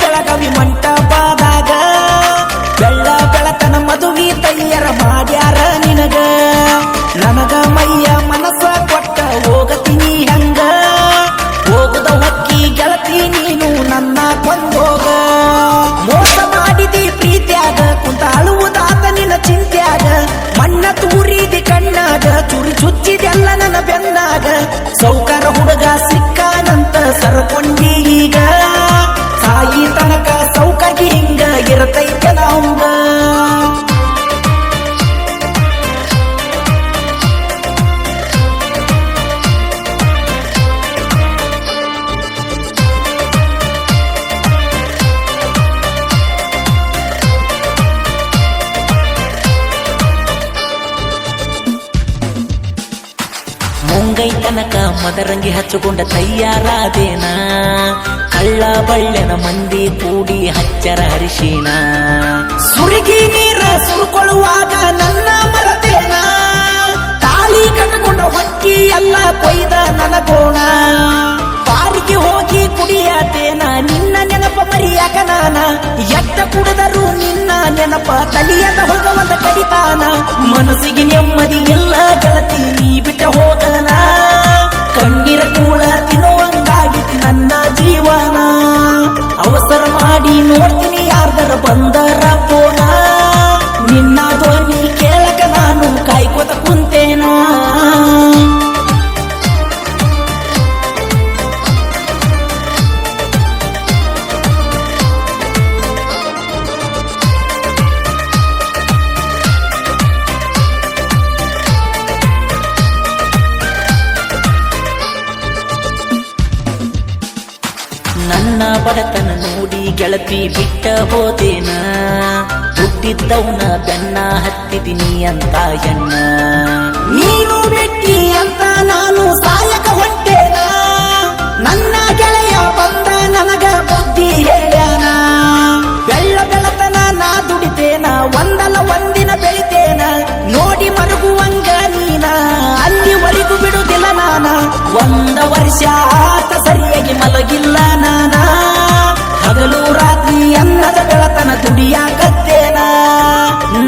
ಬೆಳಗಾವಿ ಮಂಟಪದಾಗ ಬೆಳ್ಳ ಬೆಳತನ ಮದುವೆ ತಯ್ಯರ ಮಾಡ್ಯಾರ ನಿನಗ ನನಗ ಮೈಯ ಮನಸ್ಸ ಕೊಟ್ಟ ಹೋಗತೀನಿ ಹಂಗ ಹೋಗದ ಹೊಕ್ಕಿ ಗೆಳತಿ ನೀನು ನನ್ನ ಕೊಂದೋಗ ಮೋಸ ಮಾಡಿದಿ ಪ್ರೀತ್ಯಾಗ ಕುಂತ ಅಳುವುದಾತ ನಿನ್ನ ಚಿಂತ್ಯಾಗ ಮಣ್ಣ ತೂರಿದಿ ಕಣ್ಣಾಗ ಚುರಿ ಚುಚ್ಚಿದೆಲ್ಲ ನನ್ನ ಬೆನ್ನಾಗ ಸೌಕರ ಹುಡುಗ ಸಿಕ್ಕಾನಂತ ಸರಕೊಂಡಿ ಈಗ ಸಾಯಿ ತನಕ ಸೌಕಾಗಿ ಹಿಂಗ ಇರತೈತೆ ನಾವಂಗ ಮುಂಗೈ ತನಕ ಮದರಂಗಿ ಹಚ್ಚಿಕೊಂಡ ತಯ್ಯಾರಾದೇನ ಕಳ್ಳ ಬಳ್ಳೆನ ಮಂದಿ ಕೂಡಿ ಹಚ್ಚರ ಹರಿಶಿನ ಸುರುಗಿ ನೀರ ಸುರುಕೊಳ್ಳುವಾಗ ನನ್ನ ಮರತೇನ ತಾಳಿ ಕಟ್ಟಕೊಂಡ ಹೊಕ್ಕಿ ಎಲ್ಲ ಕೊಯ್ದ ನನಗೋಣ ಬಾರಿಗೆ ಹೋಗಿ ಕುಡಿಯಾತೇನ ನಿನ್ನ ನೆನಪ ಮರಿಯಾಕ ನಾನ ಎತ್ತ ಕುಡಿದರು ನಿನ್ನ ನೆನಪ ತಲಿಯದ ಹೋಗವಂತ ಕಡಿತಾನ ಮನಸ್ಸಿಗೆ ನೆಮ್ಮದಿ ಎಲ್ಲ ಗೆಳತಿ ನೀ ಬಿಟ್ಟ ಹೋಗನ ಕಣ್ಣೀರ ಕೂಳ ತಿನ್ನುವಂಗಾಗಿತ್ತು ನನ್ನ ಜೀವನ ಅವಸರ ಮಾಡಿ ನೋಡ್ತೀನಿ ಯಾರ್ದರ ಬಂದರ ಪೋನ ನಿನ್ನ ಧ್ವನಿ ಕೇಳಕ ನಾನು ಕಾಯ್ಕೋತ ಕುಂತೇನ ನನ್ನ ಬಡತನ ನೋಡಿ ಗೆಳತಿ ಬಿಟ್ಟ ಹೋದೇನ ಹುಟ್ಟಿದ್ದವನ ಬೆನ್ನ ಹತ್ತಿದ್ದೀನಿ ಅಂತ ಎಣ್ಣ ನೀನು ಬಿಟ್ಟಿ ಅಂತ ನಾನು ಸಾಯಕ ಹೊಂಟೇನ ನನ್ನ ಗೆಳೆಯ ಬಂದ ನನಗ ಬುದ್ಧಿ ಹೇಳ್ಯಾನ ಬೆಳ್ಳ ಬೆಳತನ ನಾ ದುಡಿತೇನ ಒಂದಲ್ಲ ಒಂದಿನ ಬೆಳಿತೇನ ನೋಡಿ ಮರುಗುವಂಗ ನೀನ ಅಲ್ಲಿವರೆಗೂ ಬಿಡುದಿಲ್ಲ ನಾನ ಒಂದ ವರ್ಷ ಆತ ಸರಿಯಾಗಿ ಮಲಗಿಲ್ಲ ನಾನ ಹಗಲು ರಾತ್ರಿ ಅನ್ನದ ಬೆಳತನ ದುಡಿಯಾಕತ್ತೇನ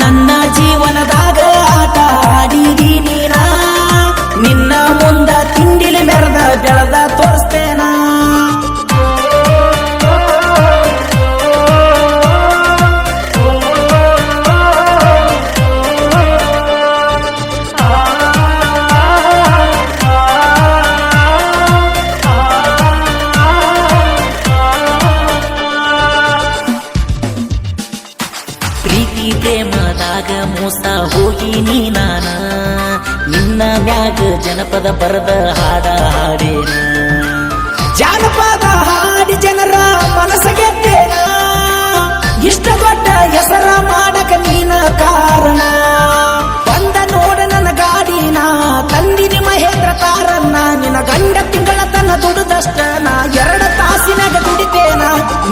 ನನ್ನ ಜೀವನದಾಗ ಆಟ ಆಡಿದಿ ನೀನ ನಿನ್ನ ಮುಂದ ತಿಂಡಿಲಿ ಮೆರೆದ ಬೆಳೆದ ತೋರಿಸ್ತೇನ ಪ್ರೀತಿ ಪ್ರೇಮದಾಗ ಮೋಸ ಹೋಗಿ ನೀ ನಾನ ನಿನ್ನ ಮ್ಯಾಗ ಜನಪದ ಬರದ ಹಾಡ ಹಾಡೇನ ಜಾನಪದ ಹಾಡಿ ಜನರ ಮನಸ್ಸ ಗೆದ್ದೇನ ಇಷ್ಟ ದೊಡ್ಡ ಹೆಸರ ಮಾಡಕ ನೀನ ಕಾರಣ ಬಂದ ನೋಡ ನನ್ನ ಗಾಡಿನ ತಂದಿನಿ ಮಹೇಂದ್ರ ತಾರನ್ನ ನಿನ್ನ ಗಂಡ ತಿಂಗಳ ತನ್ನ ದುಡಿದಷ್ಟ ನಾ 2 ತಾಸಿನಾಗ ದುಡಿತೇನ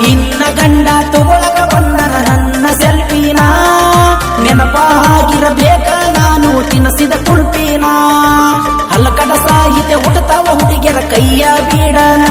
ನಿನ್ನ ಗಂಡ ತಗೊಳಗ ಬಂದನ ನನ್ನ ಸೆಲ್ಫಿನ ನೆನಪ ಆಗಿರಬೇಕ ನಾನು ತಿನ್ನಿಸಿದ ಕುಳ್ಪಿನ ಹಲ್ಲಕಡ ಸಾಹಿತ್ಯ ಹುಟ್ಟತಾವ ಹುಡುಗಿಯರ ಕೈಯ ಬೀಡನ